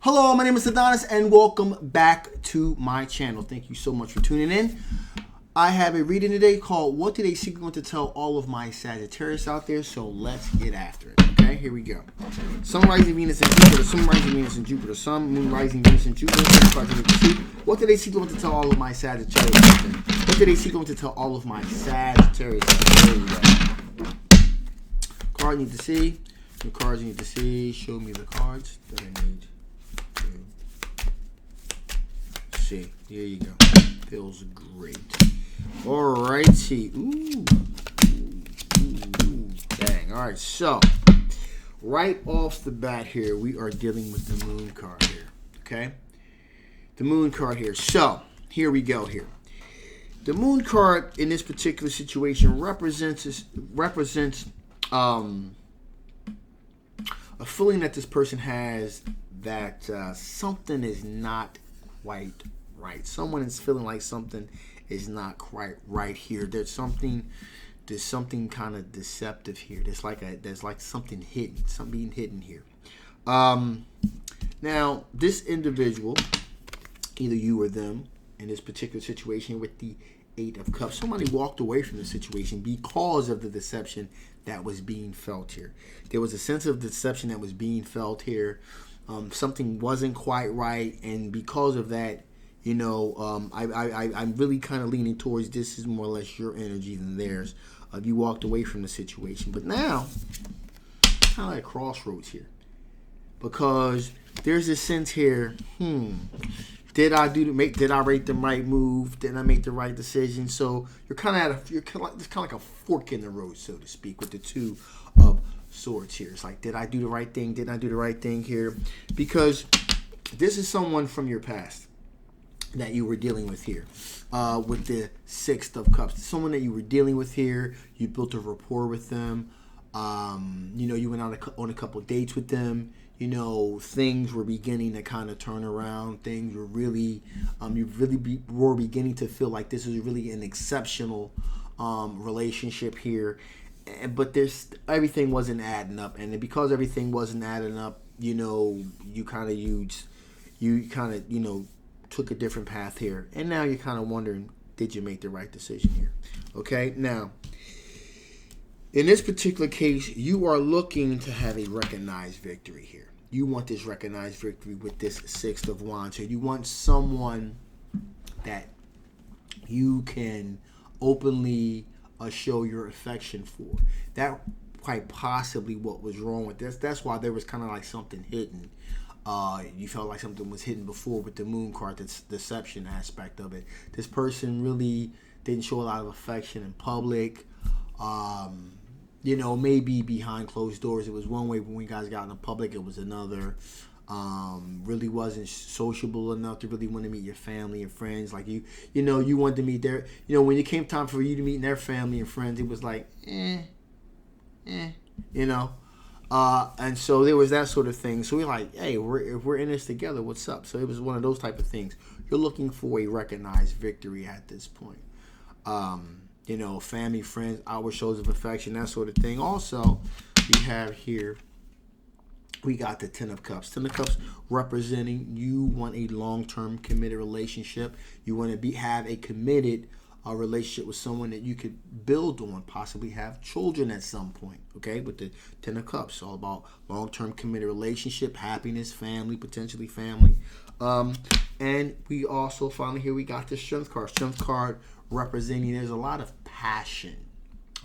Hello, my name is Adonis and welcome back to my channel. Thank you so much for tuning in. I have a reading today called What Did a Secret Want to Tell All of My Sagittarius out there? So let's get after it. Okay, here we go. Sun, rising Venus, and Jupiter. Sun, rising Venus, and Jupiter. Sun, moon, rising Venus, and Jupiter. What did a secret want to tell all of my Sagittarius out there? What did a secret want to tell all of my Sagittarius out there? Here we go. Card you need to see. The cards you need to see. Show me the cards that I need. See, here you go. Feels great. Alrighty. Ooh. Dang. Alright, so right off the bat here, we are dealing with the moon card here. Okay? The moon card here. So, here we go here. The moon card in this particular situation represents a feeling that this person has that something is not quite right. Someone is feeling like something is not quite right here. There's something kind of deceptive here. There's like something hidden, something being hidden here. Now, this individual, either you or them, in this particular situation with the Eight of Cups, somebody walked away from the situation because of the deception that was being felt here. There was a sense of deception that was being felt here. Something wasn't quite right, and because of that, you know, I'm really kind of leaning towards this is more or less your energy than theirs. You walked away from the situation, but now kind of like crossroads here, because there's a sense here. Did I rate the right move? Did I make the right decision? So you're kind of it's kind of like a fork in the road, so to speak, with the Two of Swords here. It's like, did I do the right thing? Did I do the right thing here? Because this is someone from your past that you were dealing with here, with the Six of Cups. Someone that you were dealing with here. You built a rapport with them. You know, you went on a couple dates with them. You know, things were beginning to kind of turn around. Things were really, were beginning to feel like this is really an exceptional relationship here. But everything wasn't adding up, and because everything wasn't adding up, you know, you kind of took a different path here, and now you're kind of wondering, did you make the right decision here? Okay, now in this particular case, you are looking to have a recognized victory here. You want this recognized victory with this Six of Wands here. You want someone that you can openly show your affection for. That quite possibly what was wrong with this. That's why there was kind of like something hidden. You felt like something was hidden before with the moon card, the deception aspect of it. This person really didn't show a lot of affection in public. You know, maybe behind closed doors it was one way, when you guys got in the public it was another. Really wasn't sociable enough to really want to meet your family and friends. Like you wanted to meet their, when it came time for you to meet their family and friends, it was like, and so there was that sort of thing. So we're like, hey, if we're in this together, what's up? So it was one of those type of things. You're looking for a recognized victory at this point. Family, friends, outward shows of affection, that sort of thing. Also, we have here, we got the Ten of Cups. Ten of Cups representing you want a long-term committed relationship. You want to have a committed relationship with someone that you could build on, possibly have children at some point. Okay, with the Ten of Cups, all about long-term committed relationship, happiness, family, potentially family. And we also finally here we got the Strength card. Strength card representing there's a lot of passion.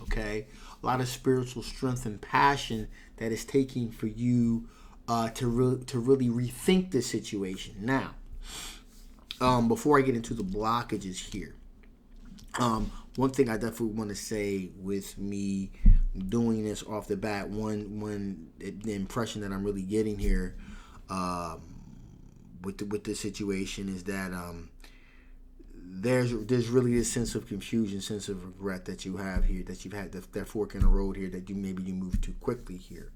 Okay, a lot of spiritual strength and passion that is taking for you to really rethink the situation. Now, before I get into the blockages here, one thing I definitely want to say with me doing this off the bat, the impression that I'm really getting here with the situation is that there's really a sense of confusion, sense of regret that you have here, that you've had that fork in the road here, that you moved too quickly here.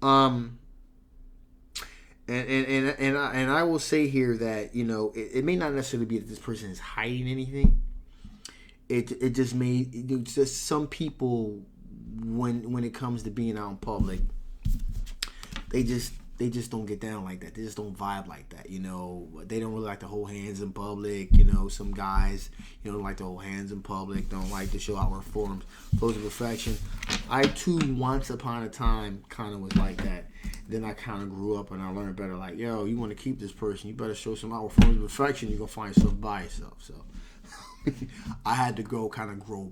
And I will say here that it may not necessarily be that this person is hiding anything. It just some people, when it comes to being out in public, they they just don't get down like that. They just don't vibe like that. You know, they don't really like to hold hands in public. You know, some guys, you know, don't like to hold hands in public. Don't like to show outward forms of affection. I too, once upon a time, kind of was like that. Then I kind of grew up and I learned better. Like, yo, you want to keep this person, you better show some outward forms of affection. You're gonna find yourself by yourself. So I had to grow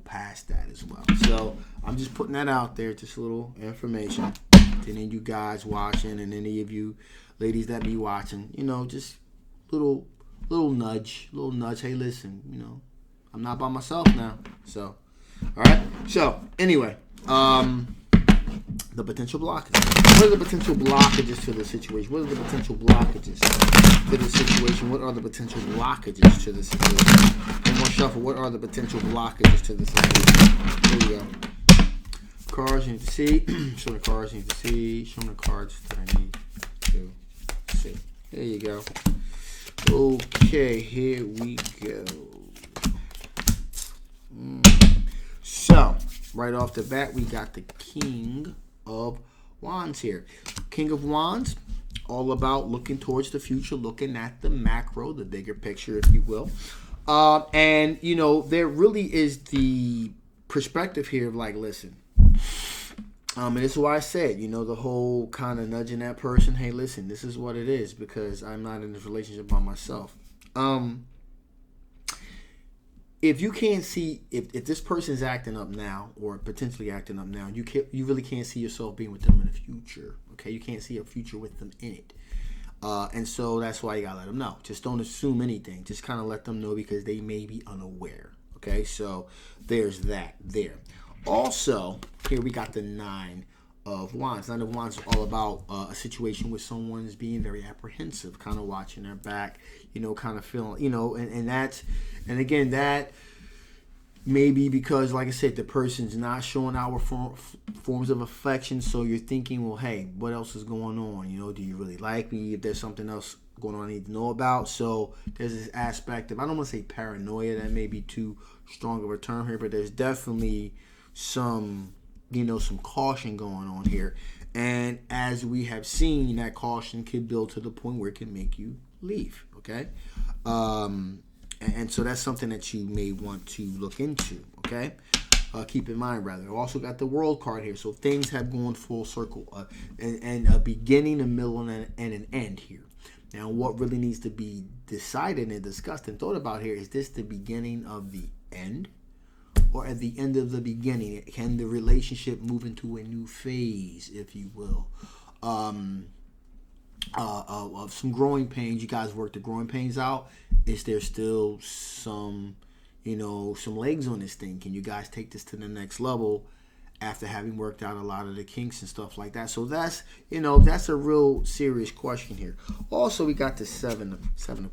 past that as well. So I'm just putting that out there, just a little information to any of you guys watching and any of you ladies that be watching. You know, just little nudge. Hey, listen, you know, I'm not by myself now. So, all right. So anyway, the potential blockages. What are the potential blockages to the situation? What are the potential blockages to the situation? What are the potential blockages to the situation? One more shuffle. What are the potential blockages to the situation? Here we go. Cards you need to see. Show the cards you need to see. Show me the cards that I need to see. There you go. Okay, here we go. So, right off the bat, we got the King of Wands here. King of Wands, all about looking towards the future, looking at the macro, the bigger picture, if you will. And, you know, there really is the perspective here of like, listen, and this is why I said, you know, the whole kind of nudging that person, hey, listen, this is what it is because I'm not in this relationship by myself. If you can't see, if this person's acting up now or potentially acting up now, you really can't see yourself being with them in the future. Okay, you can't see a future with them in it. And so that's why you gotta let them know. Just don't assume anything. Just kind of let them know because they may be unaware. Okay, so there's that there. Also, here we got the Nine of Wands. Nine of Wands is all about a situation where someone's being very apprehensive, kind of watching their back, you know, kind of feeling, you know, and again, that may be because, like I said, the person's not showing outward forms of affection, so you're thinking, well, hey, what else is going on? You know, do you really like me? If there's something else going on I need to know about. So there's this aspect of, I don't want to say paranoia, that may be too strong of a term here, but there's definitely some, you know, some caution going on here. And as we have seen, that caution can build to the point where it can make you leave. Okay. And so that's something that you may want to look into. Okay. Keep in mind, rather. Also got the World card here. So things have gone full circle, and a beginning, a middle, and an end here. Now, what really needs to be decided and discussed and thought about here, is this the beginning of the end? Or at the end of the beginning? Can the relationship move into a new phase, if you will? Of some growing pains. You guys work the growing pains out. Is there still some, you know, some legs on this thing? Can you guys take this to the next level after having worked out a lot of the kinks and stuff like that? So that's, you know, that's a real serious question here. Also, we got the Seven of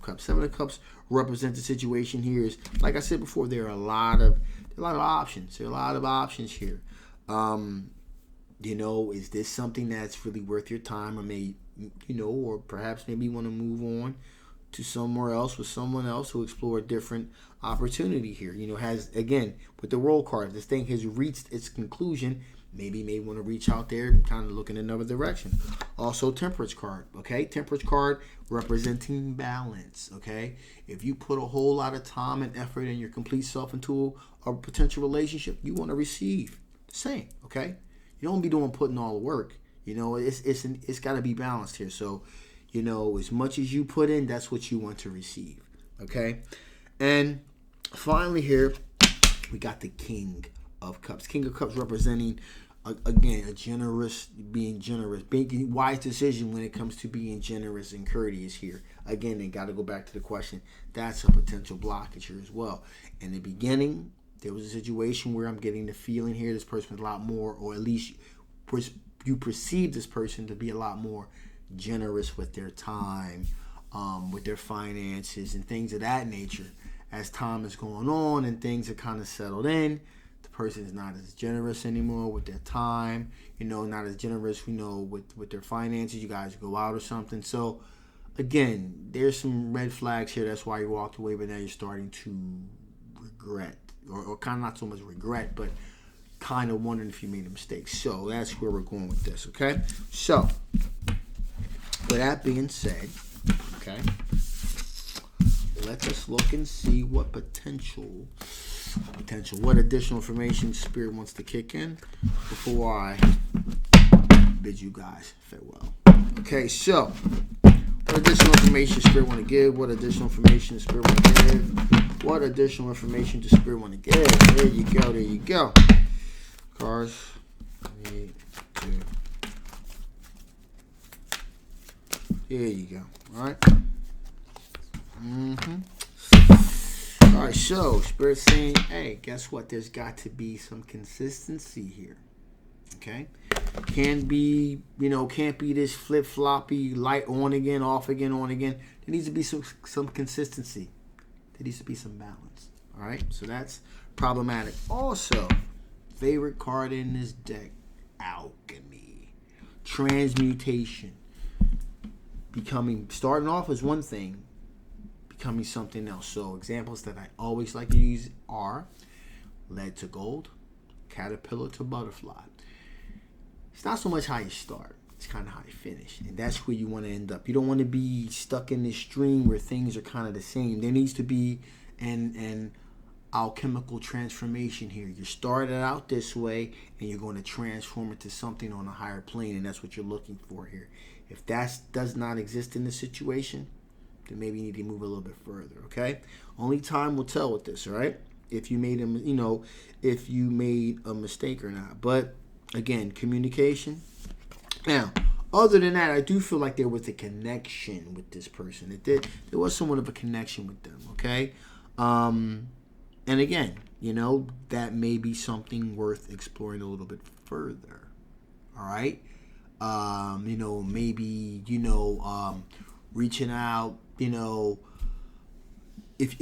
Cups. Seven of Cups represent the situation here is, like I said before, there are a lot of options. There are a lot of options here. You know, is this something that's really worth your time, or may, you know, or perhaps maybe you want to move on to somewhere else with someone else to explore a different opportunity here. You know, has, again, with the World card, if this thing has reached its conclusion, maybe you may want to reach out there and kind of look in another direction. Also, Temperance card, okay? Temperance card representing balance, okay? If you put a whole lot of time and effort and your complete self into a potential relationship, you want to receive the same, okay? You don't be putting all the work. You know, it's got to be balanced here. So, you know, as much as you put in, that's what you want to receive, okay? And finally here, we got the King of Cups. King of Cups representing, again, being generous, making wise decision when it comes to being generous and courteous here. Again, they got to go back to the question. That's a potential blockage here as well. In the beginning, there was a situation where I'm getting the feeling here this person is a lot more, or at least you perceive this person to be a lot more generous with their time, with their finances and things of that nature. As time is going on and things are kind of settled in, the person is not as generous anymore with their time, you know, not as generous, you know, with their finances. You guys go out or something. So again, there's some red flags here. That's why you walked away, but now you're starting to regret, or kind of not so much regret, but kind of wondering if you made a mistake. So that's where we're going with this, okay? So With that being said, okay, let us look and see what what additional information Spirit wants to kick in before I bid you guys farewell. Okay, so what additional information Spirit want to give? What additional information Spirit want to give? What additional information does Spirit want to give? There you go. There you go. Cards. 3, 2. There you go. All right. All right. So Spirit's saying, hey, guess what? There's got to be some consistency here. Okay. Can't be this flip-floppy, light on again, off again, on again. There needs to be some consistency. There needs to be some balance. All right? So that's problematic. Also, favorite card in this deck, alchemy. Transmutation. Starting off as one thing, becoming something else. So examples that I always like to use are lead to gold, caterpillar to butterfly. It's not so much how you start. It's kind of how you finish. And that's where you want to end up. You don't want to be stuck in this stream where things are kind of the same. There needs to be an alchemical transformation here. You started out this way and you're going to transform it to something on a higher plane. And that's what you're looking for here. If that does not exist in the situation, then maybe you need to move a little bit further, okay? Only time will tell with this, all right? If you made a mistake or not. But again, communication. Now, other than that, I do feel like there was a connection with this person. There was somewhat of a connection with them, okay? And again, that may be something worth exploring a little bit further, all right? Maybe, reaching out, if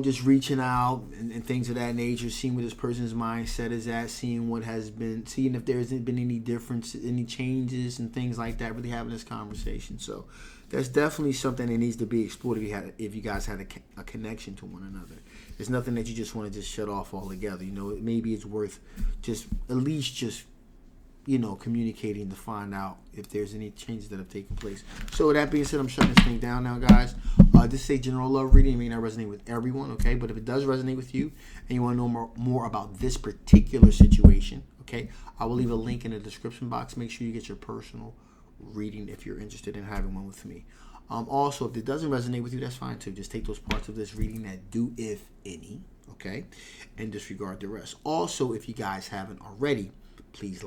just reaching out and things of that nature, seeing what this person's mindset is at, seeing if there's been any difference, any changes and things like that, really having this conversation. So that's definitely something that needs to be explored if you guys had a connection to one another. It's nothing that you just want to just shut off altogether. Maybe it's worth at least communicating to find out if there's any changes that have taken place. So with that being said, I'm shutting this thing down now, guys. This is a general love reading. It may not resonate with everyone, okay? But if it does resonate with you and you want to know more about this particular situation, okay, I will leave a link in the description box. Make sure you get your personal reading if you're interested in having one with me. Also, if it doesn't resonate with you, that's fine too. Just take those parts of this reading that do, if any, okay, and disregard the rest. Also, if you guys haven't already, please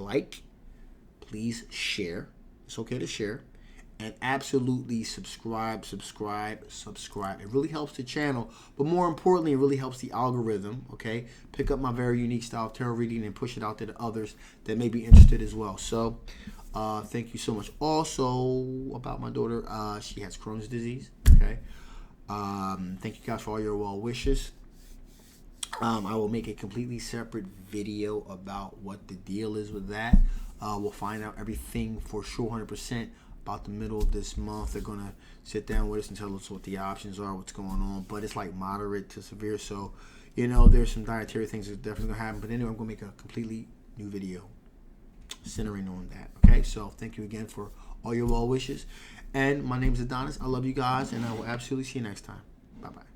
please share. It's okay to share. And absolutely subscribe. It really helps the channel. But more importantly, it really helps the algorithm, okay? Pick up my very unique style of tarot reading and push it out there to others that may be interested as well. So, thank you so much. Also, about my daughter, she has Crohn's disease, okay? Thank you guys for all your well wishes. I will make a completely separate video about what the deal is with that. We'll find out everything for sure 100% about the middle of this month. They're going to sit down with us and tell us what the options are, what's going on. But it's like moderate to severe. So, there's some dietary things that definitely going to happen. But anyway, I'm going to make a completely new video centering on that. Okay, so thank you again for all your well wishes. And my name is Adonis. I love you guys, and I will absolutely see you next time. Bye-bye.